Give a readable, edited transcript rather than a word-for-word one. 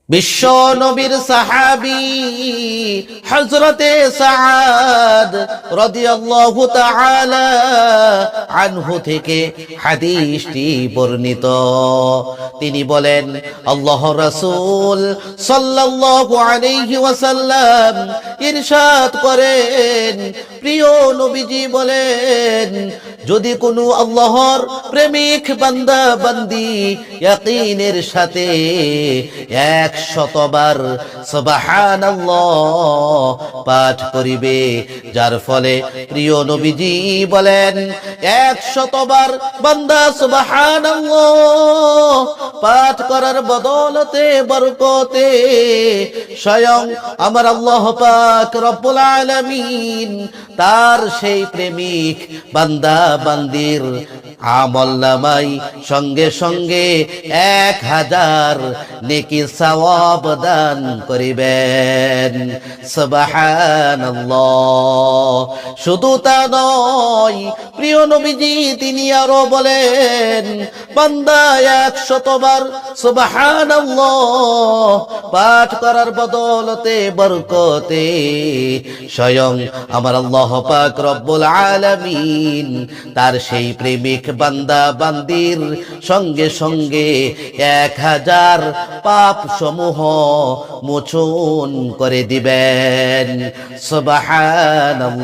বিশ্ব নবীর সাহাবী হযরতে সাআদ রাদিয়াল্লাহু তাআলা আনহু থেকে হাদিসটি বর্ণিত। তিনি বলেন, আল্লাহর রাসূল সাল্লাল্লাহু আলাইহি ওয়াসাল্লাম ইরশাদ করেন, প্রিয় নবীজি বলেন, যদি কোনো আল্লাহর প্রেমিক বান্দা বান্দি ইয়াকিনের সাথে 100 বার সুবহানাল্লাহ পাঠ করিবে, যার ফলে প্রিয় নবীজি বলেন 100 বার বান্দা সুবহানাল্লাহ পাঠ করার বদলতে বরকতে স্বয়ং আমার আল্লাহ পাক রব্বুল আলামিন তার সেই প্রেমিক বান্দা বান্দির আমলনামায় সঙ্গে সঙ্গে 1000 নেকি সওয়াব দান করিবেন। সুবহানাল্লাহ। শুধু তা নয়, প্রিয় নবীজি তিনি আরো বলেন, বান্দা 100 বার সুবহানাল্লাহ পাঠ করার বদলতে বরকতে স্বয়ং আমার আল্লাহ পাক রব্বুল আলামিন তার সেই প্রেমিক বান্দা বান্দির সঙ্গে সঙ্গে 1000 পাপ সমূহ মোচন করে দিবেন। সুবহানাল্লাহ।